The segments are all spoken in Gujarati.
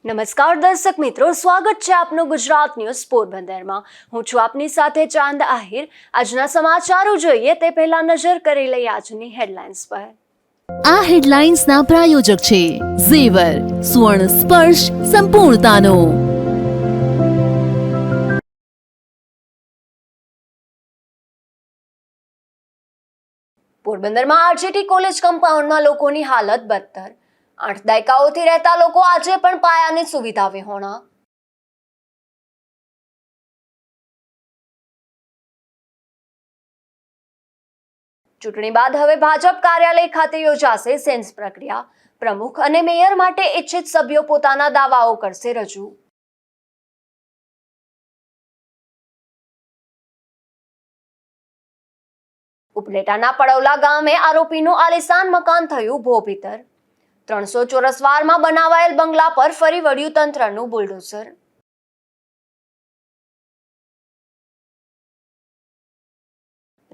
નમસ્કાર દર્શક મિત્રો, સ્વાગત છે આપનું ગુજરાત ન્યૂઝ પોરબંદરમાં। હું છું આપની સાથે ચાંદ આહિર। આજના સમાચારો જોઈએ તે પહેલા નજર કરી લઈએ આજની હેડલાઇન્સ પર। આ હેડલાઇન્સના પ્રાયોજક છે ઝેવર, સુવર્ણ સ્પર્શ સંપૂર્ણતાનો। પોરબંદરમાં આરજીટી કોલેજ કમ્પાઉન્ડમાં લોકોની હાલત બદતર। 8 દાયકાઓથી રહેતા લોકો આજે પણ પાયાની સુવિધા વિહોણા। ચૂંટણી બાદ હવે ભાજપ કાર્યાલય ખાતે યોજાશે સેન્સ પ્રક્રિયા। પ્રમુખ અને મેયર માટે ઇચ્છિત સભ્યો પોતાના દાવાઓ કરશે રજૂ। ઉપલેટાના પડૌલા ગામે આરોપીનું આલિશાન મકાન થયું ભોભીતર। 300 ચોરસ વારમાં બનાવાયેલ બંગલા પર ફરી વળ્યું તંત્રનું બુલડોઝર।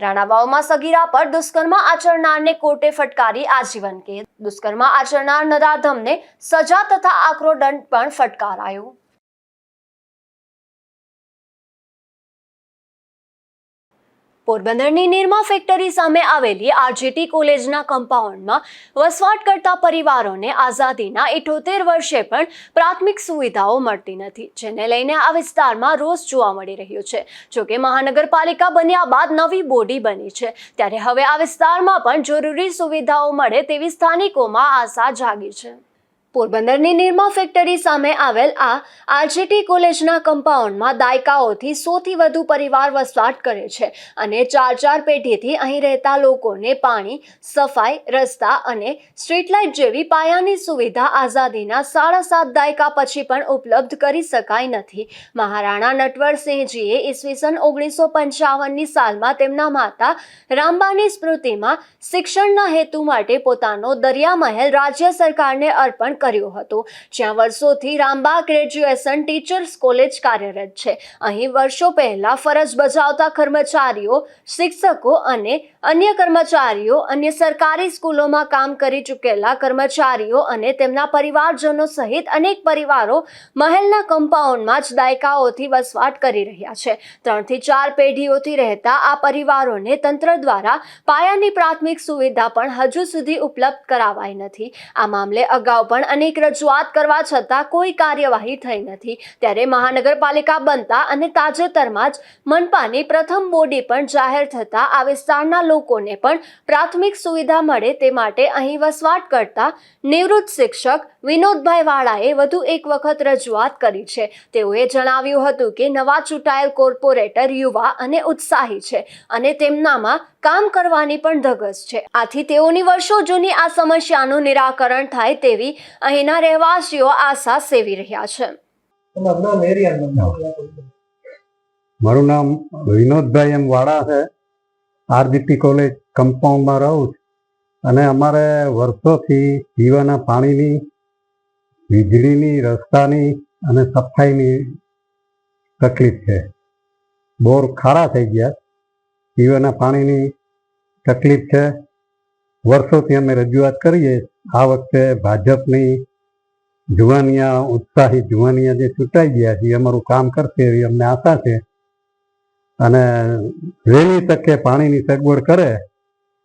રાણાવાવમાં સગીરા પર દુષ્કર્મ આચરનારને કોર્ટે ફટકારી આજીવન કેદ। દુષ્કર્મ આચરનાર નરાધમને સજા તથા આકરો દંડ પણ ફટકારાયો। પોરબંદરની નિરમા ફેક્ટરી સામે આવેલી આરજીટી કોલેજના કમ્પાઉન્ડમાં વસવાટ કરતા પરિવારોને આઝાદીના 78 વર્ષે પણ પ્રાથમિક સુવિધાઓ મળતી નથી, જેને લઈને આ વિસ્તારમાં રોષ જોવા મળી રહ્યો છે। જોકે મહાનગરપાલિકા બન્યા બાદ નવી બોડી બની છે, ત્યારે હવે આ વિસ્તારમાં પણ જરૂરી સુવિધાઓ મળે તેવી સ્થાનિકોમાં આશા જાગી છે। પોરબંદરની નિરમા ફેક્ટરી સામે આવેલ આ આરજીટી કોલેજના કમ્પાઉન્ડમાં દાયકાઓથી 100થી વધુ પરિવાર વસવાટ કરે છે અને 4 પેઢીથી અહીં રહેતા લોકોને પાણી, સફાઈ, રસ્તા અને સ્ટ્રીટ લાઇટ જેવી પાયાની સુવિધા આઝાદીના 7.5 દાયકા પછી પણ ઉપલબ્ધ કરી શકાઈ નથી। મહારાણા નટવરસિંહજીએ ઈસવીસન 1955ની સાલમાં તેમના માતા રામબાની સ્મૃતિમાં શિક્ષણના હેતુ માટે પોતાનો દરિયા મહેલ રાજ્ય સરકારને અર્પણ કર્યો હતો, જ્યાં વર્ષોથી રામબા ગ્રેજ્યુએશન ટીચર્સ કોલેજ કાર્યરત છે। અહીં વર્ષો પહેલા ફરજ બજાવતા કર્મચારીઓ, શિક્ષકો અને અન્ય કર્મચારીઓ, અન્ય સરકારી સ્કૂલોમાં કામ કરી ચૂકેલા કર્મચારીઓ અને તેમના પરિવારજનો સહિત અનેક પરિવારો મહેલના કમ્પાઉન્ડમાં જ દાયકાઓથી વસવાટ કરી રહ્યા છે। 3 થી 4 પેઢીઓથી રહેતા આ પરિવારોને તંત્ર દ્વારા પાયાની પ્રાથમિક સુવિધા પણ હજુ સુધી ઉપલબ્ધ કરાવાઈ નથી। આ મામલે અગાઉ પણ અનેક રજૂઆત કરવા છતાં કોઈ કાર્યવાહી થઈ નથી, ત્યારે મહાનગરપાલિકા બનતા અને તાજેતરમાં જ મનપાની પ્રથમ બોડી પણ જાહેર થતા આ વિસ્તારના લોકોને પણ પ્રાથમિક સુવિધા મળે તે માટે અહીં વસવાટ કરતા નિવૃત્ત શિક્ષક વિનોદભાઈ વાળાએ વધુ એક વખત રજૂઆત કરી છે। તેઓએ જણાવ્યું હતું કે નવા ચૂંટાયેલ કોર્પોરેટર યુવા અને ઉત્સાહી છે અને તેમનામાં કામ કરવાની પણ ધગશ છે, આથી તેઓની વર્ષો જૂની આ સમસ્યાનું નિરાકરણ થાય તેવી અહીંના રહેવાસીઓ આશા સેવી રહ્યા છે। મારું નામ વિનોદભાઈ એમ વાળા છે। આરજીટી કોલેજ કમ્પાઉન્ડમાં રહું છું અને અમારે વર્ષોથી પીવાના પાણીની, વીજળીની, રસ્તાની અને સફાઈની તકલીફ છે। બોર ખારા થઈ ગયા, પીવાના પાણીની તકલીફ છે। વર્ષોથી અમે રજૂઆત કરીએ। આ વખતે ભાજપની જુવાનિયા, ઉત્સાહી જુવાનિયા જે ચૂંટાઈ ગયા છે એ અમારું કામ કરશે એવી અમને આશા છે અને વહેલી તકે પાણીની સગવડ કરે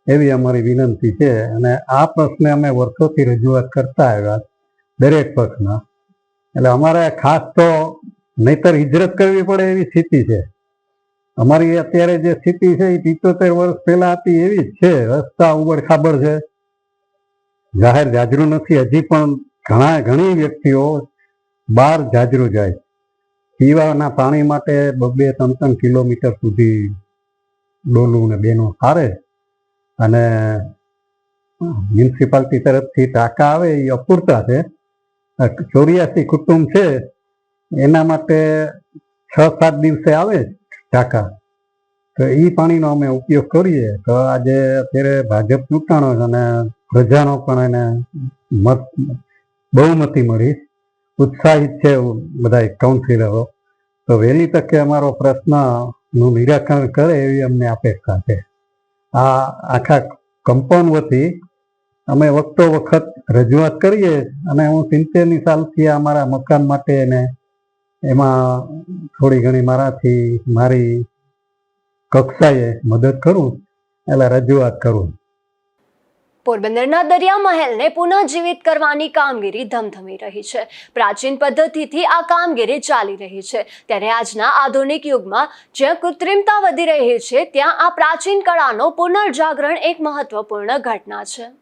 એવી અમારી વિનંતી છે। અને આ પ્રશ્ને અમે વર્ષોથી રજૂઆત કરતા આવ્યા દરેક પક્ષના, એટલે અમારે ખાસ તો નહીતર હિજરત કરવી પડે એવી સ્થિતિ છે। અમારી અત્યારે જે સ્થિતિ છે એ 75 વર્ષ પહેલા હતી એવી જ છે। રસ્તા ઉબડ ખાબડ છે, જાહેર જાજરૂ નથી। હજી પણ ઘણી વ્યક્તિઓ બહાર જાજરૂ જાય, પીવાના પાણી માટે 2-3 કિલોમીટર સુધી ડોલું ને બેનો હારે અને મ્યુનિસિપાલિટી તરફથી ટાંકા આવે એ અપૂરતા છે। 84 કુટુંબ છે, એના માટે 6-7 દિવસે આવે ટાંકા, તો એ પાણીનો અમે ઉપયોગ કરીએ। તો આજે અત્યારે ભાજપ ચૂંટાણો છે અને પ્રજાનો પણ એને બહુમતી મળી, ઉત્સાહિત છે બધા કાઉન્સિલરો, તો વહેલી તકે અમારો પ્રશ્નનું નિરાકરણ કરે એવી અમને અપેક્ષા છે। આ આખા કમ્પાઉન્ડ વતી અમે વખતો વખત રજૂઆત કરીએ અને હું 70ની સાલથી અમારા મકાન માટે ને એમાં થોડી ઘણી મારી કક્ષાએ મદદ કરું એટલે રજૂઆત કરું. પોરબંદરના દરિયા મહેલને પુનઃજીવિત કરવાની કામગીરી ધમધમી રહી છે. પ્રાચીન પદ્ધતિથી આ કામગીરી ચાલી રહી છે, ત્યારે આજના આધુનિક યુગમાં જ્યાં કૃત્રિમતા વધી રહી છે, ત્યાં આ પ્રાચીન કળાનો પુનર્જાગરણ એક મહત્વપૂર્ણ ઘટના છે.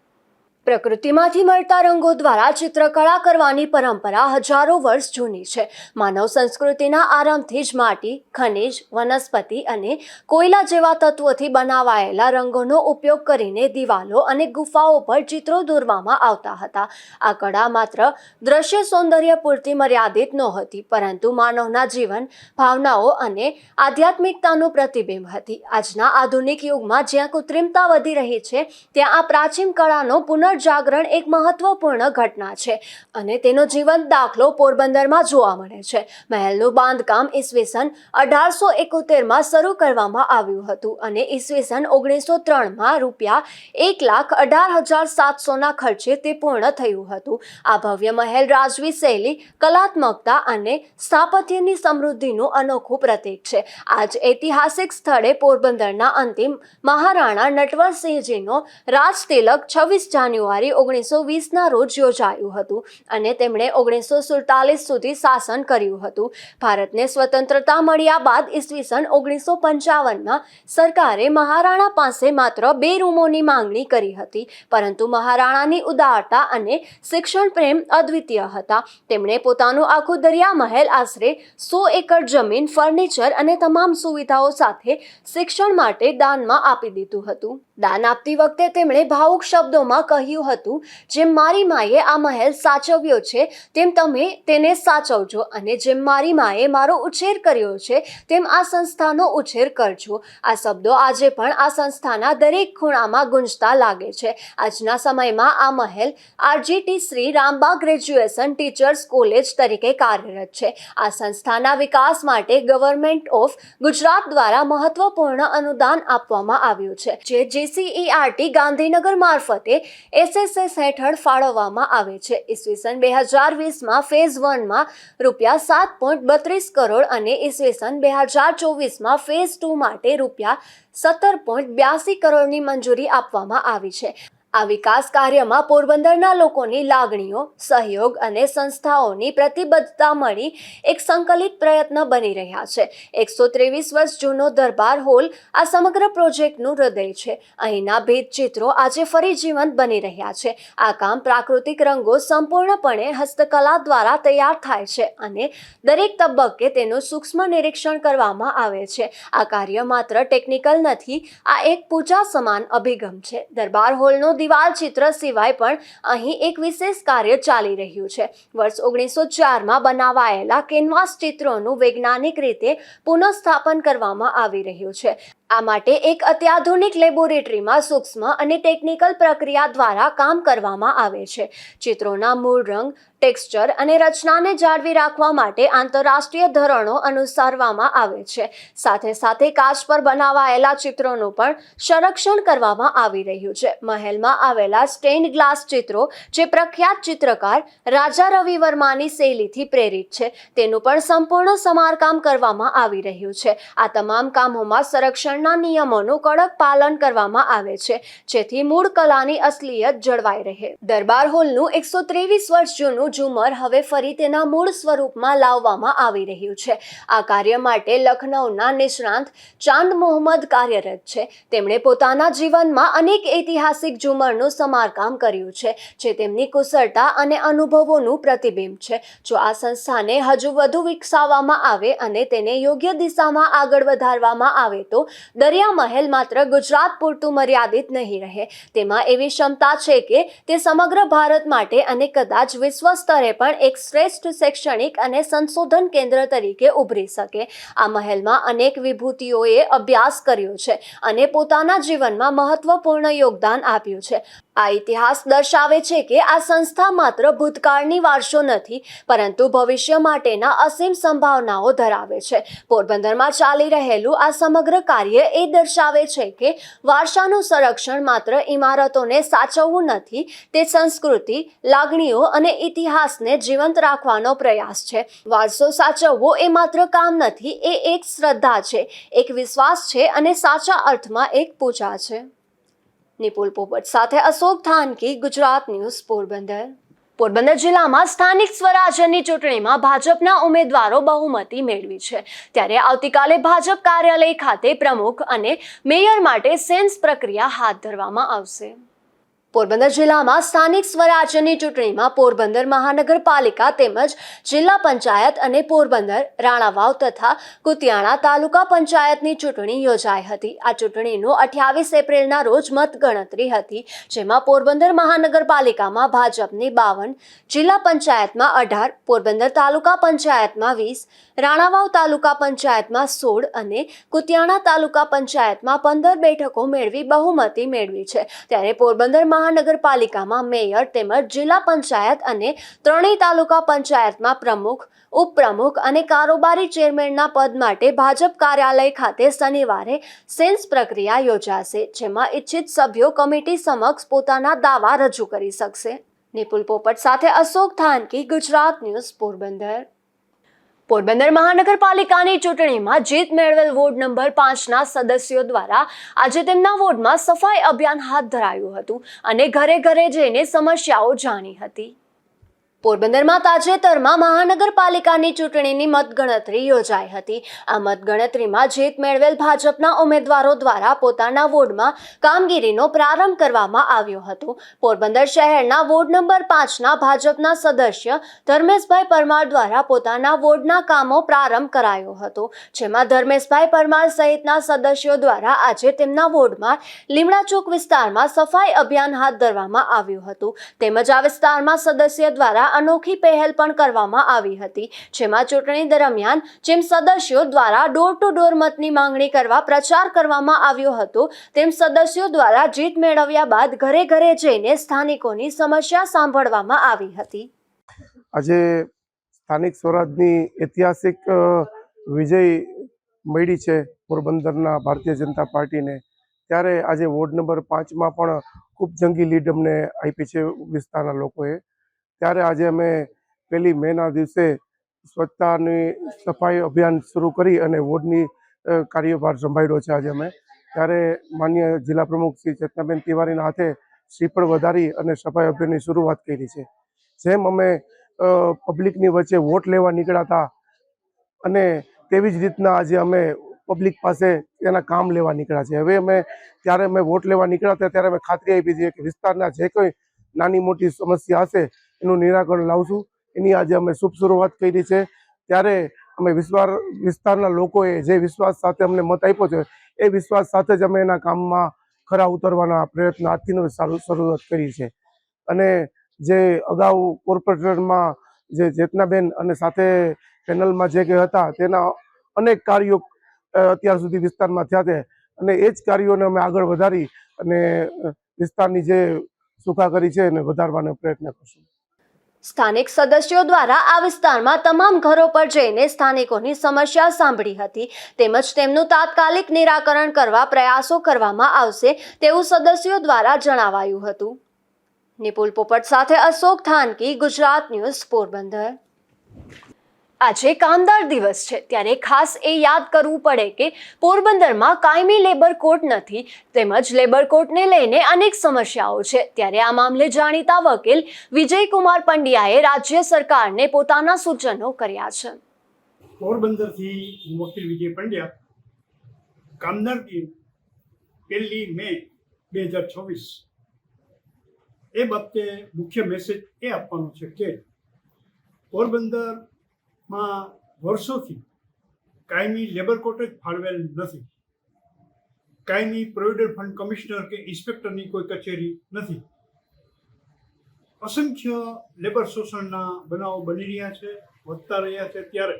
પ્રકૃતિમાંથી મળતા રંગો દ્વારા ચિત્રકળા કરવાની પરંપરા હજારો વર્ષ જૂની છે. માનવ સંસ્કૃતિના આરંભથી જ માટી, ખનિજ, વનસ્પતિ અને કોયલા જેવા તત્વોથી બનાવાયેલા રંગોનો ઉપયોગ કરીને દિવાલો અને ગુફાઓ પર ચિત્રો દોરવામાં આવતા હતા. આ કળા માત્ર દ્રશ્ય સૌંદર્ય પૂરતી મર્યાદિત નહોતી, પરંતુ માનવના જીવન, ભાવનાઓ અને આધ્યાત્મિકતાનું પ્રતિબિંબ હતી. આજના આધુનિક યુગમાં જ્યાં કૃત્રિમતા વધી રહી છે, ત્યાં આ પ્રાચીન કળાનો જાગરણ એક મહત્વપૂર્ણ ઘટના છે અને તેનો જીવંત દાખલો પોરબંદરમાં જોવા મળે છે. મહેલનું બાંધકામ ઈસવીસન 1871માં શરૂ કરવામાં આવ્યું હતું અને ઈસવીસન 1903માં રૂપિયા 1,18,700ના ખર્ચે તે પૂર્ણ થયું હતું. આ ભવ્ય મહેલ રાજવી શૈલી, કલાત્મકતા અને સ્થાપત્યની સમૃદ્ધિનું અનોખું પ્રતીક છે. આજ ઐતિહાસિક સ્થળે પોરબંદરના અંતિમ મહારાણા નટવરસિંહજીનો રાજતિલક 26 જાન્યુઆરી 1920ના રોજ યોજાયું હતું અને તેમણે 1947 સુધી શાસન કર્યું હતું. ભારતને સ્વતંત્રતા મળ્યા બાદ ઈસવીસન 1955માં સરકારે મહારાણા પાસે માત્ર 2 રૂમોની માંગણી કરી હતી, પરંતુ મહારાણાની ઉદારતા અને શિક્ષણ પ્રેમ અદ્વિતીય હતા. તેમણે પોતાનું આખું દરિયા મહેલ, આશરે 100 એકર જમીન, ફર્નિચર અને તમામ સુવિધાઓ સાથે શિક્ષણ માટે દાનમાં આપી દીધું હતું. દાન આપતી વખતે તેમણે ભાવુક શબ્દોમાં કહ્યું હતું, જેમ મારી માએ આ મહેલ સાચવ્યો છે, તેમ તમે તેને સાચવજો અને જેમ મારી માએ મારો ઉછેર કર્યો છે, તેમ આ સંસ્થાનો ઉછેર કરજો. આ શબ્દો આજે પણ આ સંસ્થાના દરેક ખૂણામાં ગુંજતા લાગે છે. આજના સમયમાં આ મહેલ RGT Shri Ramba graduation teachers college તરીકે કાર્યરત છે. આ સંસ્થાના વિકાસ માટે ગવર્મેન્ટ ઓફ ગુજરાત દ્વારા મહત્વપૂર્ણ અનુદાન આપવામાં આવ્યું છે, જે GCERT ગાંધીનગર મારફતે SSS હેઠળ ફાળવવામાં આવે છે. ઈસવીસન 2020માં ફેઝ 1માં રૂપિયા 7.32 કરોડ અને ઈસવીસન 2024માં ફેઝ 2 માટે રૂપિયા 17.82 કરોડની મંજૂરી આપવામાં આવી છે. આ વિકાસ કાર્યમાં પોરબંદરના લોકોની લાગણીઓ, સહયોગ અને સંસ્થાઓની પ્રતિબદ્ધતા મળી એક સંકલિત પ્રયત્ન બની રહ્યા છે. 123 વર્ષ જૂનો દરબાર હોલ આ સમગ્ર પ્રોજેક્ટનું હૃદય છે. અહીંના ભીંતચિત્રો આજે ફરી જીવંત બની રહ્યા છે. આ કામ પ્રાકૃતિક રંગો સંપૂર્ણપણે હસ્તકલા દ્વારા તૈયાર થાય છે અને દરેક તબક્કે તેનું સૂક્ષ્મ નિરીક્ષણ કરવામાં આવે છે. આ કાર્ય માત્ર ટેકનિકલ નથી, આ એક પૂજા સમાન અભિગમ છે. દરબાર હોલનો દિવાલ ચિત્ર સિવાય પણ અહીં એક વિશેષ કાર્ય ચાલી રહ્યું છે. વર્ષ 1904માં બનાવાયેલા કેનવાસ ચિત્રોનું વૈજ્ઞાનિક રીતે પુનઃસ્થાપન કરવામાં આવી રહ્યું છે. આ માટે એક અત્યાધુનિક લેબોરેટરીમાં સૂક્ષ્મ અને ટેકનિકલ પ્રક્રિયા દ્વારા કામ કરવામાં આવે છે. ચિત્રોના મૂળ રંગ, ટેક્સચર અને રચનાને જાળવી રાખવા માટે આંતરરાષ્ટ્રીય ધોરણો અનુસરવામાં આવે છે. સાથે સાથે કાચ પર બનાવાયેલા ચિત્રોનું પણ સંરક્ષણ કરવામાં આવી રહ્યું છે. મહેલમાં આવેલા સ્ટેન્ડ ગ્લાસ ચિત્રો, જે પ્રખ્યાત ચિત્રકાર રાજા રવિ વર્માની શૈલીથી પ્રેરિત છે, તેનું પણ સંપૂર્ણ સમારકામ કરવામાં આવી રહ્યું છે. આ તમામ કામોમાં સંરક્ષણના નિયમોનું કડક પાલન કરવામાં આવે છે, જેથી મૂળ કલાની અસલિયત જળવાઈ રહે. દરબાર હોલનું 123 વર્ષ જૂનું ઝુમર હવે ફરી તેના મૂળ સ્વરૂપમાં લાવવામાં આવી રહ્યું છે. આ કાર્ય માટે લખનૌના નિષ્ણાંત ચાંદ મોહમ્મદ કાર્યરત છે. તેમણે પોતાના જીવનમાં અનેક ઐતિહાસિક ઝુમરનું સમારકામ કર્યું છે, જે તેમની કુશળતા અને અનુભવોનું પ્રતિબિંબ છે. જો આ સંસ્થાને હજુ વધુ વિકસાવવામાં આવે અને તેને યોગ્ય દિશામાં આગળ વધારવામાં આવે તો દરિયા મહેલ માત્ર ગુજરાત પૂરતું મર્યાદિત નહીં રહે. તેમાં એવી ક્ષમતા છે કે તે સમગ્ર ભારત માટે અને કદાચ વિશ્વ સ્તરે પણ એક શ્રેષ્ઠ શૈક્ષણિક અને સંશોધન કેન્દ્ર તરીકે ઉભરી શકે. આ મહેલમાં અનેક વિભૂતિઓએ અભ્યાસ કર્યો છે અને પોતાના જીવનમાં મહત્વપૂર્ણ યોગદાન આપ્યું છે. આ ઇતિહાસ દર્શાવે છે કે આ સંસ્થા માત્ર ભૂતકાળની વારસો નથી, પરંતુ ભવિષ્ય માટેના અસીમ સંભાવનાઓ ધરાવે છે. પોરબંદરમાં ચાલી રહેલું આ સમગ્ર કાર્ય એ દર્શાવે છે કે વારસાનું સંરક્ષણ માત્ર ઇમારતોને સાચવવું નથી, તે સંસ્કૃતિ, લાગણીઓ અને ઇતિહાસને જીવંત રાખવાનો પ્રયાસ છે. વારસો સાચવવો એ માત્ર કામ નથી, એ એક શ્રદ્ધા છે, એક વિશ્વાસ છે અને સાચા અર્થમાં એક પૂજા છે. નિપુલ પોપટ સાથે અશોક થાનકી, ગુજરાત ન્યૂઝ, પોરબંદર. પોરબંદર જિલ્લામાં સ્થાનિક સ્વરાજ્યની ચૂંટણીમાં ભાજપના ઉમેદવારો બહુમતી મેળવી છે. ત્યારે આવતીકાલે ભાજપ કાર્યાલય ખાતે પ્રમુખ અને મેયર માટે સેન્સ પ્રક્રિયા હાથ ધરવામાં આવશે. પોરબંદર જિલ્લામાં સ્થાનિક સ્વરાજ્યની ચૂંટણીમાં પોરબંદર મહાનગરપાલિકા તેમજ જિલ્લા પંચાયત અને પોરબંદર, રાણાવાવ તથા કુતિયાણા તાલુકા પંચાયતની ચૂંટણી યોજાઈ હતી. આ ચૂંટણીનું 28 એપ્રિલના રોજ મતગણતરી હતી, જેમાં પોરબંદર મહાનગરપાલિકામાં ભાજપની 52, જિલ્લા પંચાયતમાં 18, પોરબંદર તાલુકા પંચાયતમાં 20, રાણાવાવ તાલુકા પંચાયતમાં 16 અને કુતિયાણા તાલુકા પંચાયતમાં 15 બેઠકો મેળવી બહુમતી મેળવી છે. ત્યારે પોરબંદર મહાનગરપાલિકામાં મેયર તેમજ જિલ્લા પંચાયત અને ત્રણેય તાલુકા પંચાયતમાં પ્રમુખ, ઉપપ્રમુખ અને કારોબારી ચેરમેનના પદ માટે ભાજપ કાર્યાલય ખાતે શનિવારે સેન્સ પ્રક્રિયા યોજાશે, જેમાં ઇચ્છિત સભ્યો કમિટી સમક્ષ પોતાના દાવા રજૂ કરી શકશે. નિપુલ પોપટ સાથે અશોક થાનકી, ગુજરાત ન્યૂઝ, પોરબંદર. પોરબંદર મહાનગરપાલિકાની ચૂંટણીમાં જીત મેળવેલ વોર્ડ નંબર 5ના સદસ્યો દ્વારા આજે તેમના વોર્ડમાં સફાઈ અભિયાન હાથ ધરાયું હતું અને ઘરે ઘરે જઈને સમસ્યાઓ જાણી હતી. પોરબંદરમાં તાજેતરમાં મહાનગરપાલિકાની ચૂંટણીની મતગણતરી યોજાઈ હતી. આ મતગણતરીમાં જીત મેળવેલ ભાજપના ઉમેદવારો દ્વારા પોતાના વોર્ડમાં કામગીરીનો પ્રારંભ કરવામાં આવ્યો હતો. પોરબંદર શહેરના વોર્ડ નંબર 5ના ભાજપના સદસ્ય ધર્મેશભાઈ પરમાર દ્વારા પોતાના વોર્ડના કામો પ્રારંભ કરાયો હતો, જેમાં ધર્મેશભાઈ પરમાર સહિતના સદસ્યો દ્વારા આજે તેમના વોર્ડમાં લીમડા ચોક વિસ્તારમાં સફાઈ અભિયાન હાથ ધરવામાં આવ્યું હતું. તેમજ આ વિસ્તારમાં સદસ્ય દ્વારા અનોખી પહેલ પણ કરવામાં આવી હતી, જેમાં ચૂંટણી દરમિયાન જેમ સદસ્યો દ્વારા ડોર ટુ ડોર મતની માંગણી કરવા પ્રચાર કરવામાં આવ્યો હતો, તેમ સદસ્યો દ્વારા જીત મેળવ્યા બાદ ઘરે ઘરે જઈને સ્થાનિકોની સમસ્યા સાંભળવામાં આવી હતી. આજે સ્થાનિક સ્વરાજની ઐતિહાસિક વિજય મળી છે પોરબંદરના ભારતીય જનતા પાર્ટીને. ત્યારે આજે વોર્ડ નંબર 5માં પણ ખૂબ જંગી લીડ અમને આપી છે વિસ્તારના લોકોએ. ત્યારે આજે અમે 1 મેના દિવસે સ્વચ્છતાની સફાઈ અભિયાન શરૂ કરી અને વોર્ડની કાર્યભાર સંભાળ્યો છે આજે અમે. ત્યારે માન્ય જિલ્લા પ્રમુખ શ્રી ચેતનાબેન તિવારીના હાથે શ્રીફળ વધારી અને સફાઈ અભિયાનની શરૂઆત કરી છે. જેમ અમે પબ્લિકની વચ્ચે વોટ લેવા નીકળ્યા હતા અને તેવી જ રીતના આજે અમે પબ્લિક પાસે એના કામ લેવા નીકળ્યા છે. હવે ત્યારે અમે વોટ લેવા નીકળ્યા હતા ત્યારે અમે ખાતરી આપી છે કે વિસ્તારના જે કોઈ નાની મોટી સમસ્યા હશે એનું નિરાકરણ લાવશું. એની આજે અમે શુભ શરૂઆત કરી છે. ત્યારે અમે વિસ્તારના લોકોએ જે વિશ્વાસ સાથે અમને મત આપ્યો છે એ વિશ્વાસ સાથે જ અમે એના કામમાં ખરા ઉતરવાના પ્રયત્ન આજથી શરૂઆત કરી છે. અને જે અગાઉ કોર્પોરેટરમાં જે ચેતનાબેન અને સાથે પેનલમાં જે કંઈ હતા તેના અનેક કાર્યો અત્યાર સુધી વિસ્તારમાં થયા છે અને એ જ કાર્યોને અમે આગળ વધારી અને વિસ્તારની જે સુખાકારી છે એને વધારવાનો પ્રયત્ન કરશું. સ્થાનિક સદસ્યો દ્વારા આ વિસ્તારમાં તમામ ઘરો પર જઈને સ્થાનિકોની સમસ્યા સાંભળી હતી, તેમજ તેમનું તાત્કાલિક નિરાકરણ કરવા પ્રયાસો કરવામાં આવશે તેવું સદસ્યો દ્વારા જણાવાયું હતું. નિપુલ પોપટ સાથે અશોક થાનકી, ગુજરાત ન્યૂઝ, પોરબંદર. આજે કામદાર દિવસ છે, ત્યારે ખાસ એ યાદ કરવું પડે કે પોરબંદરમાં કાયમી લેબર કોર્ટ નથી, તેમજ લેબર કોર્ટને લઈને અનેક સમસ્યાઓ છે. ત્યારે આ મામલે જાણીતા વકીલ વિજયકુમાર પંડ્યાએ રાજ્ય સરકારને પોતાના સૂચનો કર્યા છે. પોરબંદરથી વકીલ વિજય પંડ્યા. કામદાર દિન 1 મે 2024 એ બાબતે મુખ્ય મેસેજ એ આપવાનો છે કે પોરબંદરમાં વર્ષોથી કાયમી લેબર કોર્ટ જ ફાળવેલ નથી. કાયમી પ્રોવિડન્ટ ફંડ કમિશનર કે ઇન્સ્પેક્ટરની કોઈ કચેરી નથી. અસંખ્ય લેબર શોષણના બનાવો બની રહ્યા છે, વધતા રહ્યા છે. ત્યારે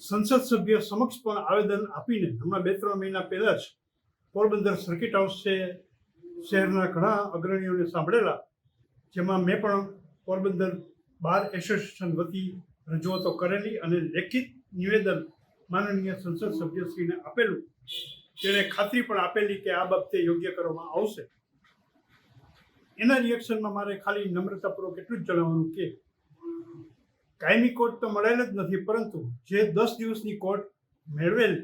સંસદ સભ્ય સમક્ષ પણ આવેદન આપીને હમણાં 2-3 મહિના પહેલાં જ પોરબંદર સર્કિટ હાઉસ છે, શહેરના ઘણા અગ્રણીઓને સાંભળેલા, જેમાં મેં પણ પોરબંદર બાર એસોસિએશન વતી રજૂઆતો કરેલી અને લેખિત નિવેદન માનનીય સંસદ સભ્યશ્રીને આપેલું. તેણે ખાતરી પણ આપેલી કે આ બાબતે યોગ્ય કરવામાં આવશે. એના રિએક્શનમાં મારે ખાલી નમ્રતાપૂર્વક એટલું જ જણાવવાનું કે કાયમી કોર્ટ તો મળેલ જ નથી, પરંતુ જે 10 દિવસની કોર્ટ મેળવેલ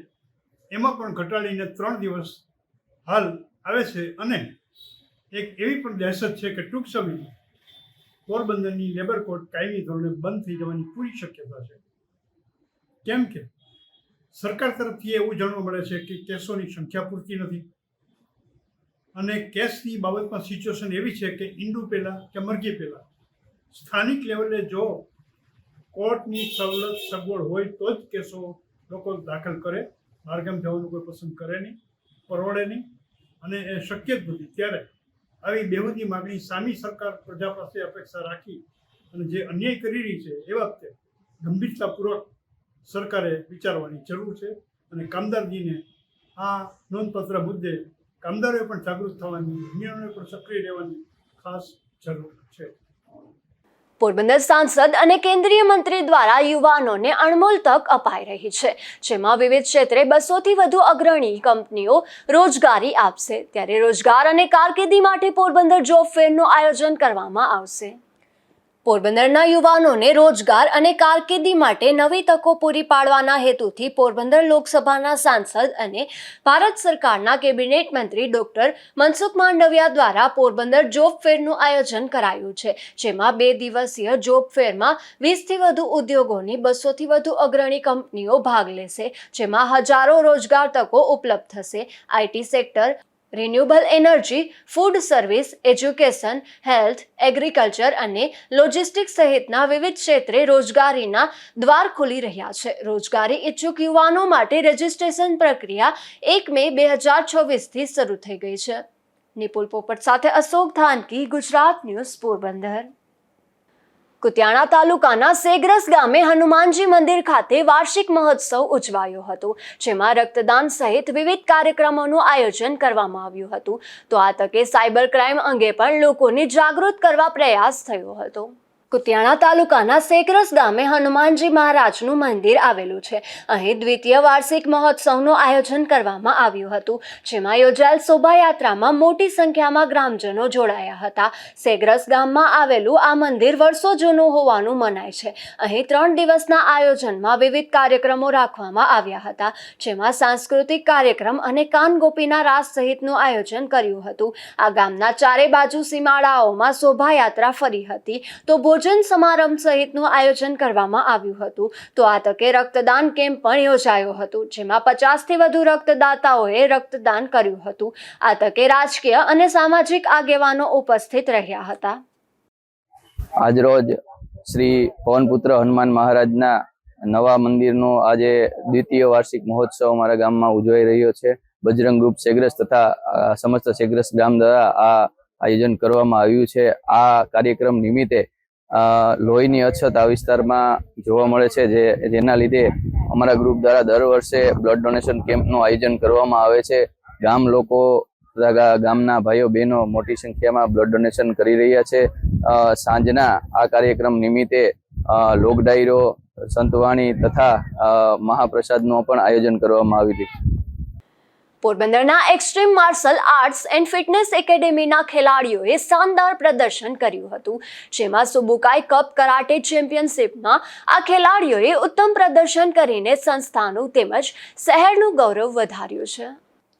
એમાં પણ ઘટાડીને 3 દિવસ હાલ આવે છે. અને એક એવી પણ દહેશત છે કે ટૂંક સમયમાં પોરબંદરની લેબર કોર્ટ કાયમી ધોરણે બંધ થઈ જવાની પૂરી શક્યતા છે. કેમ કે સરકાર તરફથી એવું જાણવા મળે છે કે કેસોની સંખ્યા પૂરતી નથી અને કેસની બાબતમાં સિચ્યુએશન એવી છે કે ઈંડું પહેલાં કે મરઘી પહેલાં. સ્થાનિક લેવલે જો કોર્ટની સગવડ હોય તો જ કેસો લોકો દાખલ કરે. બહારગામ જવાનું કોઈ પસંદ કરે નહીં, પરવડે નહીં, અને એ શક્ય જ નથી. ત્યારે આવી બેહુદી માગણી સામી સરકાર પ્રજા પાસે અપેક્ષા રાખી અને જે અન્યાય કરી રહી છે એ બાબતે ગંભીરતાપૂર્વક સરકારે વિચારવાની જરૂર છે. અને કામદારજીને આ નોંધપાત્ર મુદ્દે કામદારોએ પણ જાગૃત થવાની, યુનિયનોએ પણ સક્રિય રહેવાની ખાસ જરૂર છે. પોરબંદર સાંસદ અને કેન્દ્રીય મંત્રી દ્વારા યુવાનોને અણમોલ તક અપાઈ રહી છે, જેમાં વિવિધ ક્ષેત્રે 200થી વધુ અગ્રણી કંપનીઓ રોજગારી આપશે. ત્યારે રોજગાર અને કારકિર્દી માટે પોરબંદર જોબ ફેરનું આયોજન કરવામાં આવશે. પોરબંદરના યુવાનોને રોજગાર અને કારકિર્દી માટે નવી તકો પૂરી પાડવાના હેતુથી પોરબંદર લોકસભાના સાંસદ અને ભારત સરકારના કેબિનેટ મંત્રી ડોક્ટર મનસુખ માંડવિયા દ્વારા પોરબંદર જોબ ફેરનું આયોજન કરાયું છે, જેમાં 2 દિવસીય જોબ ફેરમાં 20થી વધુ ઉદ્યોગોની 200થી વધુ અગ્રણી કંપનીઓ ભાગ લેશે, જેમાં હજારો રોજગાર તકો ઉપલબ્ધ થશે. IT sector, renewable energy, food service, education, health, agriculture અને લોજિસ્ટિક્સ સહિતના વિવિધ ક્ષેત્રે રોજગારીના દ્વાર ખુલી રહ્યા છે. રોજગારી ઈચ્છુક યુવાનો માટે રજિસ્ટ્રેશન પ્રક્રિયા 1 મે 2026થી શરૂ થઈ ગઈ છે. નિપુલ પોપટ સાથે અશોક ધાનકી, ગુજરાત ન્યૂઝ, પોરબંદર. કુતિયાણા તાલુકાના સેગ્રસ ગામે હનુમાનજી મંદિર ખાતે વાર્ષિક મહોત્સવ ઉજવાયો હતો, જેમાં રક્તદાન સહિત વિવિધ કાર્યક્રમોનું આયોજન કરવામાં આવ્યું હતું. તો આ તકે સાયબર ક્રાઇમ અંગે પણ લોકોને જાગૃત કરવા પ્રયાસ થયો હતો. કુતિયાણા તાલુકાના સેગ્રસ ગામે હનુમાનજી મહારાજનું મંદિર આવેલું છે. અહીં દ્વિતીય વાર્ષિક મહોત્સવનું આયોજન કરવામાં આવ્યું હતું, જેમાં યોજાયેલ શોભાયાત્રામાં મોટી સંખ્યામાં ગ્રામજનો જોડાયા હતા. સેગ્રસ ગામમાં આવેલું આ મંદિર વર્ષો જૂનું હોવાનું મનાય છે. અહીં 3 દિવસના આયોજનમાં વિવિધ કાર્યક્રમો રાખવામાં આવ્યા હતા, જેમાં સાંસ્કૃતિક કાર્યક્રમ અને કાનગોપીના રાસ સહિતનું આયોજન કર્યું હતું. આ ગામના ચારે બાજુ સીમાડાઓમાં શોભાયાત્રા ફરી હતી, તો ભોજન સમારંભ સહિતનું આયોજન કરવામાં આવ્યું હતું. તો આ તકે રક્તદાન કેમ્પ પણ યોજાયો હતો, જેમાં 50થી વધુ રક્તદાતાઓએ રક્તદાન કર્યું હતું. આ તકે રાજકીય અને સામાજિક આગેવાનો ઉપસ્થિત રહ્યા હતા. આજરોજ શ્રી પવનપુત્ર હનુમાન મહારાજના નવા મંદિરનો આજે દ્વિતીય વાર્ષિક મહોત્સવ અમારા ગામમાં ઉજવાઈ રહ્યો છે. બજરંગ ગ્રુપ સેગ્રસ તથા સમસ્ત સેગ્રસ ગામ દ્વારા આ આયોજન કરવામાં આવ્યું છે. આ કાર્યક્રમ નિમિત્તે લોહીની અછત આ વિસ્તારમાં જોવા મળે છે, જેના લીધે અમારા ગ્રુપ દ્વારા દર વર્ષે બ્લડ ડોનેશન કેમ્પનું આયોજન કરવામાં આવે છે. ગામ લોકો ગામના ભાઈઓ બહેનો મોટી સંખ્યામાં બ્લડ ડોનેશન કરી રહ્યા છે. સાંજના આ કાર્યક્રમ નિમિત્તે લોક ડાયરો, સંતવાણી તથા મહાપ્રસાદનું પણ આયોજન કરવામાં આવ્યું હતું. પોરબંદરના extreme martial arts and fitness એકેડેમીના ખેલાડીઓએ શાનદાર પ્રદર્શન કર્યું હતું, જેમાં સુબુકાઈ કપ કરાટે ચેમ્પિયનશિપમાં આ ખેલાડીઓએ ઉત્તમ પ્રદર્શન કરીને સંસ્થાનું તેમજ શહેરનું ગૌરવ વધાર્યું છે.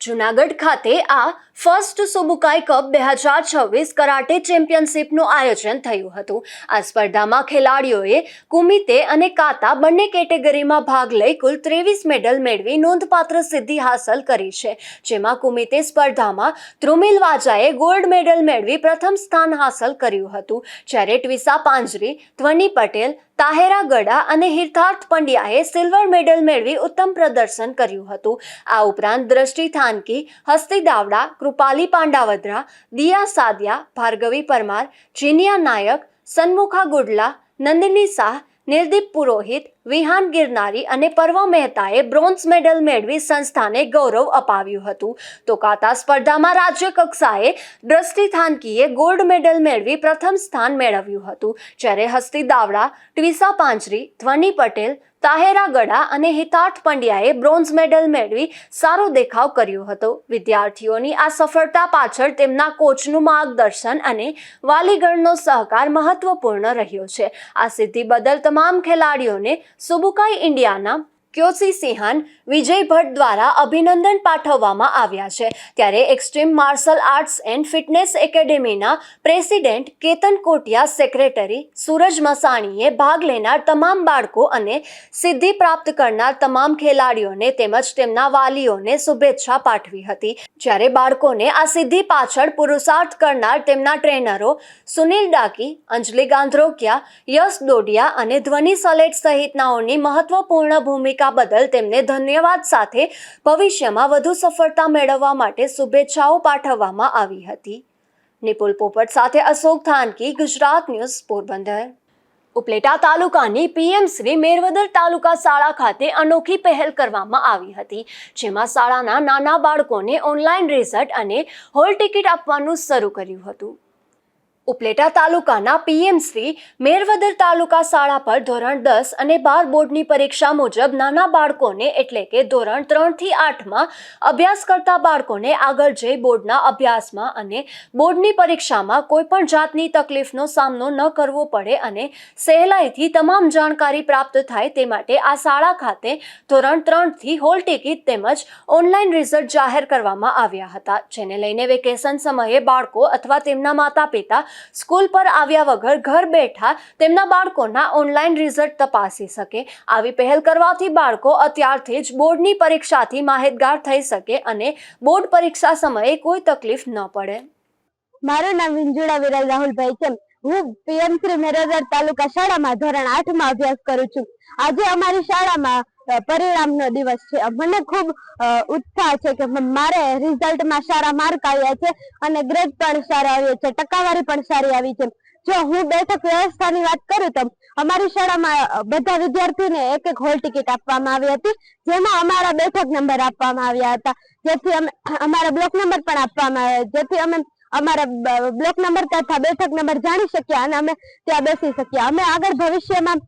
જૂનાગઢ ખાતે આ ફર્સ્ટ સુબુકાઈ કપ 2026 કરાટે ચેમ્પિયનશિપનું આયોજન થયું હતું. આ સ્પર્ધામાં ખેલાડીઓએ કુમિતે અને કાતા બંને કેટેગરીમાં ભાગ લઈ કુલ 23 મેડલ મેળવી નોંધપાત્ર સિદ્ધિ હાંસલ કરી છે, જેમાં કુમિતે સ્પર્ધામાં ધ્રુમિલ વાજાએ ગોલ્ડ મેડલ મેળવી પ્રથમ સ્થાન હાંસલ કર્યું હતું, જ્યારે ટ્વિસા પાંજરી, ધ્વની પટેલ, તાહેરા ગડા અને હિર્થાર્થ પંડ્યાએ સિલ્વર મેડલ મેળવી ઉત્તમ પ્રદર્શન કર્યું હતું. આ ઉપરાંત દ્રષ્ટિ થાનકી, હસ્તી દાવડા, કૃપાલી પાંડાવદ્રા, દિયા સાદિયા, ભાર્ગવી પરમાર, જીનિયા નાયક, સન્મુખા ગુડલા, નંદિની શાહ, નિર્દીપ પુરોહિત, વિહાન ગિરનારી અને પર્વ મહેતાએ બ્રોન્ઝ મેડલ મેળવી સંસ્થાને ગૌરવ અપાવ્યું હતું. તો કાતા સ્પર્ધામાં રાજ્ય કક્ષાએ દ્રષ્ટિ થાનકીએ ગોલ્ડ મેડલ મેળવી પ્રથમ સ્થાન મેળવ્યું હતું. જ્યારે હસ્તી દાવડા, ટ્વિસા પાંચરી, ધ્વની પટેલ, તાહેરા ગડા અને હિતાર્થ પંડ્યાએ બ્રોન્ઝ મેડલ મેળવી સારો દેખાવ કર્યો હતો. વિદ્યાર્થીઓની આ સફળતા પાછળ તેમના કોચનું માર્ગદર્શન અને વાલીગણનો સહકાર મહત્વપૂર્ણ રહ્યો છે. આ સિદ્ધિ બદલ તમામ ખેલાડીઓને સુબુકાઈ ઇન્ડિયાના ક્યોસી સિંહાન, વિજય ભટ્ટ દ્વારા અભિનંદન પાઠવવામાં આવ્યા છે. ત્યારે extreme martial arts and fitness એકેડેમીના પ્રેસિડેન્ટ કેતન કોટિયા, સેક્રેટરી સૂરજ મસાણીએ ભાગ લેનાર તમામ બાળકો અને સિદ્ધિ પ્રાપ્ત કરનાર તમામ ખેલાડીઓને તેમજ તેમના વાલીઓને શુભેચ્છા પાઠવી હતી. જ્યારે બાળકોને આ સિદ્ધિ પાછળ પુરુષાર્થ કરનાર તેમના ટ્રેનરો સુનિલ ડાકી, અંજલિ ગાંધ્રોકિયા, યશ દોડિયા અને ધ્વની સલેટ સહિતનાઓની મહત્વપૂર્ણ ભૂમિકા બદલ તેમને ધન્યવાદ સાથે ભવિષ્યમાં વધુ સફળતા મેળવવા માટે શુભેચ્છાઓ પાઠવવામાં આવી હતી. નિપુલ પોપટ સાથે અશોક થાનકી, ગુજરાત ન્યૂઝ, પોરબંદર. ઉપલેટા તાલુકાની પીએમ શ્રી મેરવદર તાલુકા શાળા ખાતે અનોખી પહેલ કરવામાં આવી હતી. જેમાં શાળાના નાના બાળકોને ઓનલાઈન રિઝલ્ટ અને હોલ ટિકિટ આપવાનું શરૂ કર્યું હતું. ઉપલેટા તાલુકાના પીએમ શ્રી મેરવદર તાલુકા શાળા પર ધોરણ 10 અને 12 બોર્ડની પરીક્ષા મુજબ નાના બાળકોને એટલે કે ધોરણ 3 થી 8માં અભ્યાસ કરતા બાળકોને આગળ જઈ બોર્ડના અભ્યાસમાં અને બોર્ડની પરીક્ષામાં કોઈ પણ જાતની તકલીફનો સામનો ન કરવો પડે અને સહેલાઈથી તમામ જાણકારી પ્રાપ્ત થાય તે માટે આ શાળા ખાતે ધોરણ 3 થી હોલ ટિકિટ તેમજ ઓનલાઈન રિઝલ્ટ જાહેર કરવામાં આવ્યા હતા. જેને લઈને વેકેશન સમયે બાળકો અથવા તેમના માતા પિતા સ્કૂલ પર આવ્યા વગર ઘર બેઠા તેમના બાળકોના ઓનલાઈન રિઝલ્ટ તપાસી શકે. આવી પહેલ કરવાથી બાળકો અત્યારથી જ બોર્ડની પરીક્ષાથી માહિતગાર થઈ શકે અને બોર્ડ પરીક્ષા સમયે કોઈ તકલીફ ન પડે. મારું નામ વિંજુડા વિરલ રાહુલભાઈ છે. હું પીએમ શ્રી મેરવદર તાલુકા શાળામાં ધોરણ 8માં અભ્યાસ કરું છું. આજે અમારી શાળામાં પરિણામનો દિવસ છે. મને ખૂબ ઉત્સાહ છે કે મારે રિઝલ્ટમાં સારા માર્ક આવ્યા છે અને ગ્રેડ પણ સારા આવ્યો છે, ટકાવારી પણ સારી આવી છે. જો હું બેઠક વ્યવસ્થાની વાત કરું તો અમારી શાળામાં બધા વિદ્યાર્થીઓને એક હોલ ટિકિટ આપવામાં આવી હતી, જેમાં અમારા બેઠક નંબર આપવામાં આવ્યા હતા, જેથી અમે અમારા બ્લોક નંબર પણ આપવામાં આવ્યા, જેથી અમે અમારા બ્લોક નંબર તથા બેઠક નંબર જાણી શક્યા અને અમે ત્યાં બેસી શક્યા. અમે આગળ ભવિષ્યમાં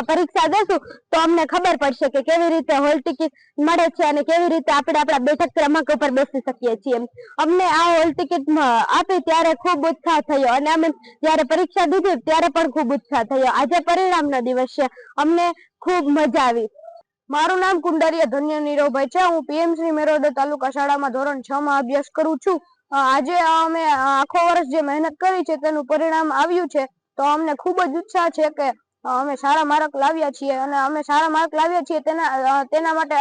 પરીક્ષા દેશું તો અમને ખબર પડશે કે કેવી રીતે હોલ ટિકિટ મળે છે અને કેવી રીતે આપણે આપણા બેઠક ક્રમાંક ઉપર બેસી શકીએ છીએ. અમને આ હોલ ટિકિટ આપી ત્યારે ખૂબ ઉત્સાહ થયો અને અમે જ્યારે પરીક્ષા દીધી ત્યારે પણ ખૂબ ઉત્સાહ થયો. આજે પરિણામનો દિવસ છે, અમને ખૂબ મજા આવી. મારું નામ કુંડારિયા ધન્ય નીરવભાઈ છે. હું પીએમ શ્રી મેરવદર તાલુકા શાળામાં ધોરણ 6માં અભ્યાસ કરું છું. આજે અમે આખો વર્ષ જે મહેનત કરી છે તેનું પરિણામ આવ્યું છે, તો અમને ખૂબ જ ઉત્સાહ છે કે અમે સારા માર્ક લાવ્યા છીએ અને અમે સારા માર્ક લાવ્યા છીએ તેના માટે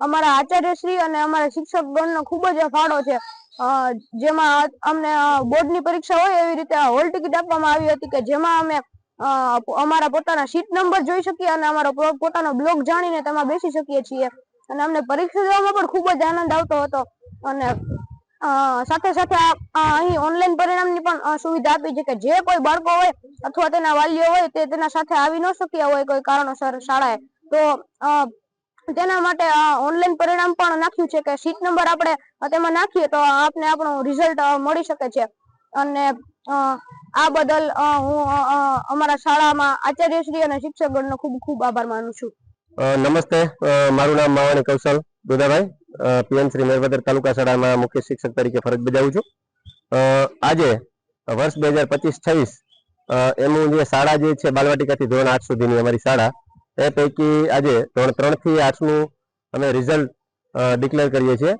અમારા આચાર્યશ્રી અને અમારા શિક્ષકગણનો ખૂબ જ ફાળો છે. જેમાં અમને બોર્ડની પરીક્ષા હોય એવી રીતે હોલ ટિકિટ આપવામાં આવી હતી કે જેમાં અમે અમારા પોતાના સીટ નંબર જોઈ શકીએ અને અમારો પોતાનો બ્લોક જાણીને તેમાં બેસી શકીએ છીએ. અને અમને પરીક્ષા દેવામાં પણ ખૂબ જ આનંદ આવતો હતો. અને સાથે સાથે અહીં ઓનલાઈન પરિણામની પણ સુવિધા આપી છે કે જે કોઈ બાળકો હોય અથવા તેના વાલીઓ હોય તે તેના સાથે આવી ન શક્યા હોય કોઈ કારણોસર શાળાએ, તો તેના માટે ઓનલાઈન પરિણામ પણ નાખ્યું છે કે સીટ નંબર આપણે તેમાં નાખીએ તો આપને આપણું રિઝલ્ટ મળી શકે છે. અને આ બદલ હું અમારા શાળામાં આચાર્યશ્રી અને શિક્ષકગણનો ખૂબ ખૂબ આભાર માનું છું. નમસ્તે, મારું નામ માવાણી કૌશલ દુદાભાઈ, પીએમ શ્રી મેરવદર તાલુકા શાળામાં મુખ્ય શિક્ષક તરીકે ફરજ બજાવું છું. આજે વર્ષ 2025-26 એમનું જે શાળા જે છે બાલવાટિકાથી ધોરણ 8 સુધીની અમારી શાળા, એ પૈકી આજે ધોરણ 3 થી 8નું અમે રિઝલ્ટ ડિક્લેર કરીએ છીએ.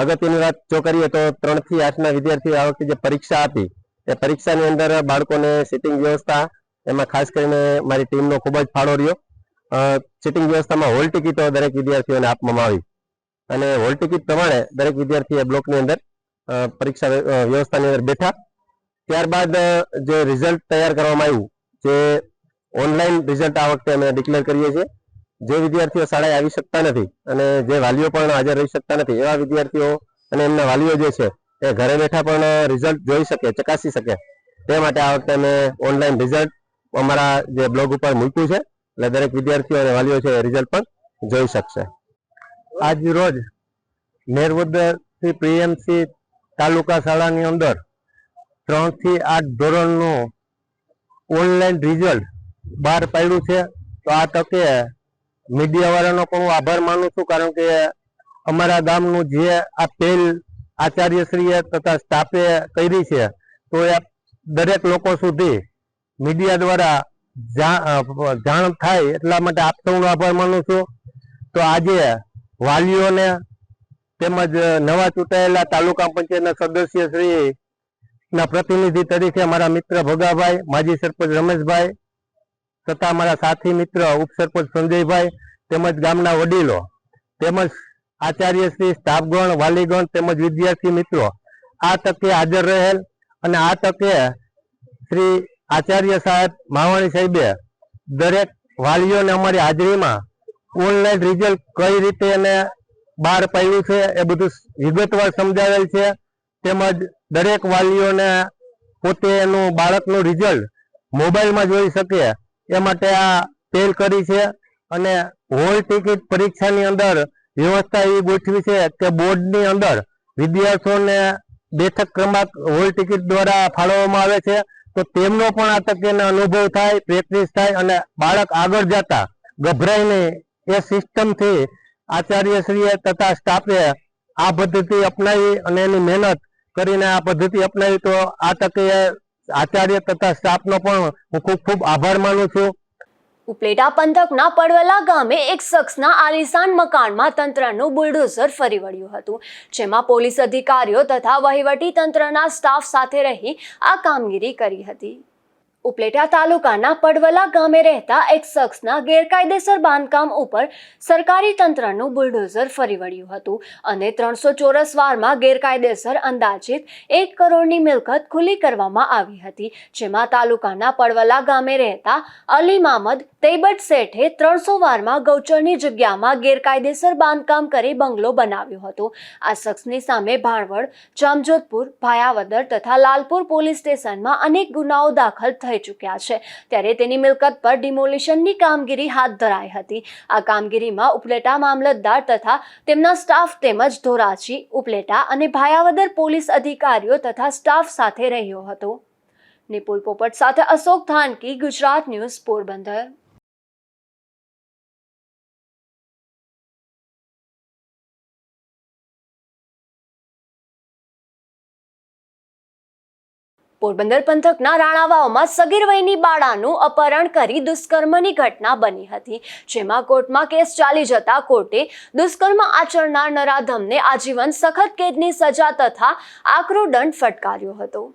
અગત્યની વાત જો કરીએ તો 3 થી 8ના વિદ્યાર્થીઓ આ વખતે જે પરીક્ષા આપી એ પરીક્ષાની અંદર બાળકોને સિટિંગ વ્યવસ્થા, એમાં ખાસ કરીને મારી ટીમનો ખૂબ જ ફાળો રહ્યો. સિટિંગ વ્યવસ્થામાં હોલ ટિકિટો દરેક વિદ્યાર્થીઓને આપવામાં આવી અને હોલ ટિકિટ પ્રમાણે દરેક વિદ્યાર્થીએ બ્લોકની અંદર પરીક્ષા વ્યવસ્થાની અંદર બેઠા. ત્યારબાદ જે રિઝલ્ટ તૈયાર કરવામાં આવ્યું, જે ઓનલાઈન રિઝલ્ટ આ વખતે અમે ડિક્લેર કરીએ છીએ. જે વિદ્યાર્થીઓ શાળાએ આવી શકતા નથી અને જે વાલીઓ પણ હાજર રહી શકતા નથી એવા વિદ્યાર્થીઓ અને એમના વાલીઓ જે છે એ ઘરે બેઠા પણ રિઝલ્ટ જોઈ શકે, ચકાસી શકે, તે માટે આ વખતે અમે ઓનલાઈન રિઝલ્ટ અમારા જે બ્લોગ ઉપર મૂક્યું છે, એટલે દરેક વિદ્યાર્થીઓ અને વાલીઓ છે રિઝલ્ટ પણ જોઈ શકશે. આજ રોજ મેરવદર પીએમસી તાલુકા શાળાની અંદર 3 થી 8 ધોરણનું ઓનલાઈન રિઝલ્ટ બહાર પાડ્યું છે. તો આ તકે મીડિયાવાળાનો પણ હું આભાર માનું છું, કારણ કે અમારા ગામનું જે આ પહેલ આચાર્યશ્રીએ તથા સ્ટાફે કરી છે, તો એ દરેક લોકો સુધી મીડિયા દ્વારા જાણ થાય, એટલા માટે આપ સૌનો આભાર માનું છું. તો આજે વાલીઓને તેમજ નવા ચૂંટાયેલા તાલુકા પંચાયતના સદસ્ય શ્રી ના પ્રતિનિધિ તરીકે મારા મિત્ર ભગાભાઈ, માજી સરપંચ રમેશભાઈ તથા મારા સાથી મિત્ર ઉપસરપંચ સંજયભાઈ, તેમજ ગામના વડીલો, તેમજ આચાર્યશ્રી, સ્ટાફગણ, વાલીગણ તેમજ વિદ્યાર્થી મિત્રો આ તકે હાજર રહેલ. અને આ તકે શ્રી આચાર્ય સાહેબ માવાણી સાહેબે દરેક વાલીઓને અમારી હાજરીમાં ઓનલાઈન રિઝલ્ટ કઈ રીતે એને બહાર પાડ્યું છે એ બધું વિગતવાર સમજાવેલ છે. તેમજ દરેક વાલીઓને પોતે એનું બાળકનું રિઝલ્ટ મોબાઈલમાં જોઈ શકે એ માટે આ પહેલ કરી છે. અને હોલ ટિકિટ પરીક્ષાની અંદર વ્યવસ્થા એવી ગોઠવી છે કે બોર્ડની અંદર વિદ્યાર્થીઓને બેઠક ક્રમાંક હોલ ટિકિટ દ્વારા ફાળવવામાં આવે છે. તો તેમનો પણ આ તકે અનુભવ થાય, પ્રેક્ટિસ થાય અને બાળક આગળ જતા ગભરાય નહીં એ સિસ્ટમથી આચાર્યશ્રીએ તથા સ્ટાફે આ પદ્ધતિ અપનાવી અને એની મહેનત કરીને આ પદ્ધતિ અપનાવી. તો આ તકે આચાર્ય તથા સ્ટાફનો પણ હું ખૂબ ખૂબ આભાર માનું છું. ઉપલેટા પંથકના પડવલા ગામે એક શખ્સના આલિશાન મકાનમાં તંત્રનું બુલડોઝર ફરી વળ્યું હતું, જેમાં પોલીસ અધિકારીઓ તથા વહીવટી તંત્રના સ્ટાફ સાથે રહી આ કામગીરી કરી હતી. ઉપલેટા તાલુકાના પડવલા ગામે રહેતા એક શખ્સના ગેરકાયદેસર બાંધકામ ઉપર સરકારી તંત્રનું બુલડોઝર ફરી વળ્યું હતું અને 300 ચોરસ વારમાં ગેરકાયદેસર અંદાજિત 1 કરોડની મિલકત ખુલ્લી કરવામાં આવી હતી, જેમાં તાલુકાના પડવલા ગામે રહેતા અલી મામદ તૈબટ શેઠે 300 વારમાં ગૌચરની જગ્યામાં ગેરકાયદેસર બાંધકામ કરી બંગલો બનાવ્યો હતો. આ શખ્સની સામે ભાણવડ, જામજોધપુર, ભાયાવદર તથા લાલપુર પોલીસ સ્ટેશનમાં અનેક ગુનાઓ દાખલ થઈ ચૂક્યા છે. ત્યારે તેની મિલકત પર ડિમોલિશનની કામગીરી હાથ ધરાઈ હતી. આ કામગીરીમાં ઉપલેટા મામલતદાર તથા તેમના સ્ટાફ તેમજ ધોરાજી, ઉપલેટા અને ભાયાવદર પોલીસ અધિકારીઓ તથા સ્ટાફ સાથે રહ્યો હતો. નિપુલ પોપટ સાથે અશોક ધાનકી, ગુજરાત ન્યૂઝ, પોરબંદર. પોરબંદર પંથકના રાણાવાવમાં સગીર વયની બાળાનું અપહરણ કરી દુષ્કર્મની ઘટના બની હતી, જેમાં કોર્ટમાં કેસ ચાલી જતા કોર્ટે દુષ્કર્મ આચરનાર નરાધમને આજીવન સખત કેદની સજા તથા આકરો દંડ ફટકાર્યો હતો.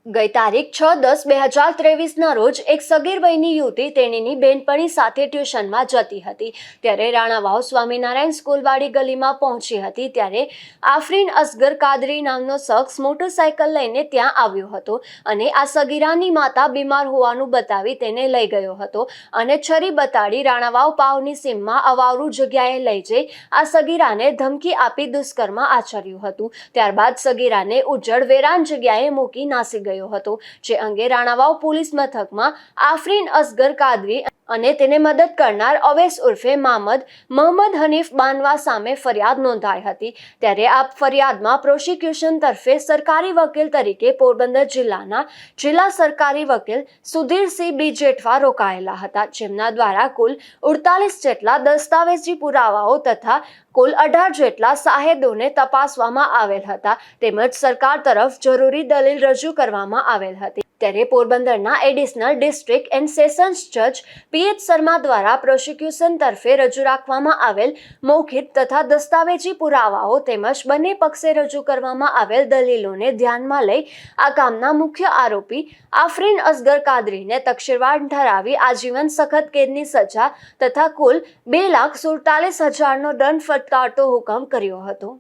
ગઈ તારીખ 6/10/2023ના રોજ એક સગીર વયની યુવતી તેણીની બેનપણી સાથે ટ્યુશનમાં જતી હતી, ત્યારે રાણાવાવ સ્વામિનારાયણ સ્કૂલવાળી ગલીમાં પહોંચી હતી. ત્યારે આફરીન અસગર કાદરી નામનો શખ્સ મોટરસાયકલ લઈને ત્યાં આવ્યો હતો અને આ સગીરાની માતા બીમાર હોવાનું બતાવી તેને લઈ ગયો હતો અને છરી બતાડી રાણાવાવ પાવની સીમમાં અવાવરું જગ્યાએ લઈ જઈ આ સગીરાને ધમકી આપી દુષ્કર્મ આચર્યું હતું. ત્યારબાદ સગીરાને ઉજ્જડ વેરાન જગ્યાએ મૂકી નાસી ગયો હતો, જે અંગે રાણાવાવ પોલીસ મથકમાં આફરીન અસગર કાદરી અને તેને મદદ કરનાર અવેસ ઉર્ફે મામદ મોહમ્મદ હનીફ બાનવા સામે ફરિયાદ નોંધાઈ હતી. ત્યારે આ ફરિયાદમાં પ્રોસિક્યુશન તરફે સરકારી વકીલ તરીકે પોરબંદર જિલ્લાના જિલ્લા સરકારી વકીલ સુધીરસિંહ બી જેઠવા રોકાયેલા હતા, જેમના દ્વારા કુલ 48 જેટલા દસ્તાવેજી પુરાવાઓ તથા કુલ 18 જેટલા સાહેદોને તપાસવામાં આવેલ હતા, તેમજ સરકાર તરફ જરૂરી દલીલ રજૂ કરવામાં આવેલ હતી. ત્યારે પોરબંદરના એડિશનલ ડિસ્ટ્રિક્ટ એન્ડ સેશન્સ જજ પીએચ શર્મા દ્વારા પ્રોસિક્યુશન તરફે રજૂ રાખવામાં આવેલ મૌખિક તથા દસ્તાવેજી પુરાવાઓ તેમજ બંને પક્ષે રજૂ કરવામાં આવેલ દલીલોને ધ્યાનમાં લઈ આ કામના મુખ્ય આરોપી આફરીન અસગર કાદરીને તકસીરવાર ઠરાવી આજીવન સખત કેદની સજા તથા કુલ 2,47,000નો દંડ ફટકારતો હુકમ કર્યો હતો.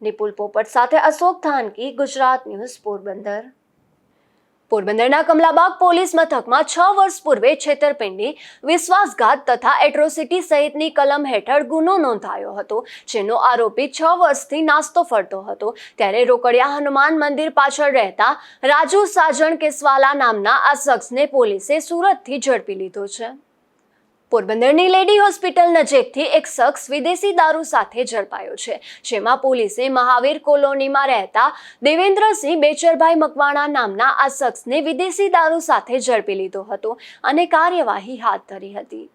નિપુલ પોપટ સાથે અશોક ધાનકી, ગુજરાત ન્યૂઝ, પોરબંદર. પોરબંદરના કમલાબાગ પોલીસ મથકમાં 6 વર્ષ પૂર્વે છેતરપિંડી, વિશ્વાસઘાત તથા એટ્રોસિટી સહિતની કલમ હેઠળ ગુનો નોંધાયો હતો, જેનો આરોપી 6 વર્ષથી નાસ્તો ફરતો હતો. ત્યારે રોકડિયા હનુમાન મંદિર પાછળ રહેતા રાજુ સાજણ કેસવાલા નામના આ શખ્સને પોલીસે સુરતથી ઝડપી લીધો છે. પોરબંદરની લેડી હોસ્પિટલ નજીકથી એક શખ્સ વિદેશી દારૂ સાથે ઝડપાયો છે, જેમાં પોલીસે મહાવીર કોલોનીમાં રહેતા દેવેન્દ્રસિંહ બેચરભાઈ મકવાણા નામના આ શખ્સને વિદેશી દારૂ સાથે ઝડપી લીધો હતો અને કાર્યવાહી હાથ ધરી હતી.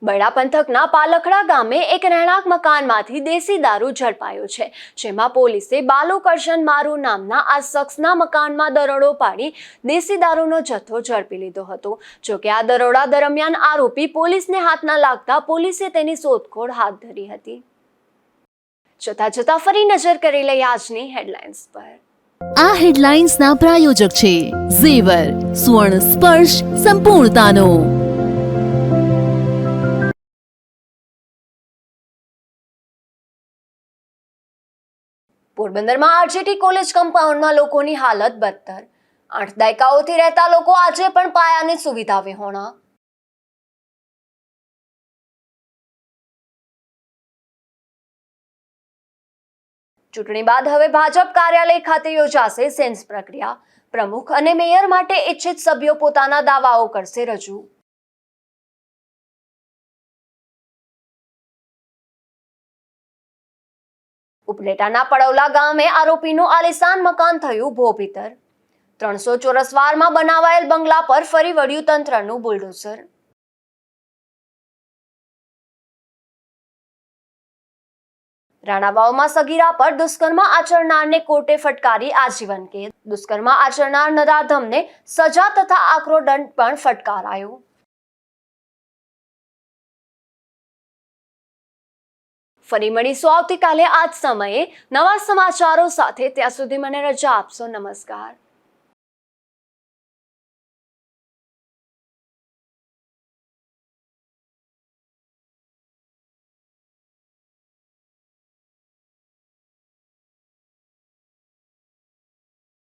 બરડા પંથકના પાલખડા ગામે એક રહેણાંક મકાનમાંથી દેશી દારૂ ઝડપાયો છે, જેમાં પોલીસે બાલુ કરશન મારુ નામના આ શખ્સના મકાનમાં દરોડો પાડી દેશી દારૂનો જથ્થો ઝડપી લીધો હતો. જોકે આ દરોડા દરમિયાન આરોપી પોલીસને હાથ ન લાગતા પોલીસે તેની શોધખોળ હાથ ધરી હતી. જતા ફરી નજર કરી લઈએ આજની હેડલાઇન્સ પર. આ હેડલાઇન્સના પ્રાયોજક છે ઝેવર, સુવર્ણ સ્પર્શ સંપૂર્ણતાનો. પોરબંદરમાં આરજીટી કોલેજ કમ્પાઉન્ડમાં લોકોની હાલત બદતર. 8 દાયકાઓથી રહેતા લોકો આજે પણ પાયાની સુવિધા વિહોણા. ચૂંટણી બાદ હવે ભાજપ કાર્યાલય ખાતે યોજાશે સેન્સ પ્રક્રિયા. પ્રમુખ અને મેયર માટે ઇચ્છિત સભ્યો પોતાના દાવાઓ કરશે રજૂ. ઉપલેટાના પડૌલા ગામે આરોપીનું આલિશાન મકાન થયું ભોભીતર. 300 ચોરસ વારમાં બનાવાયેલ બંગલા પર ફરી વળ્યું તંત્રનું બુલડોઝર. રાણાવાવમાં સગીરા પર દુષ્કર્મ આચરનારને કોર્ટે ફટકારી આજીવન કેદ. દુષ્કર્મ આચરનાર નરાધમને સજા તથા આકરો દંડ પણ ફટકારાયો. ફરી મળીશું આવતીકાલે આ જ સમયે નવા સમાચારો સાથે. ત્યાં સુધી મને રજા આપશો. નમસ્કાર.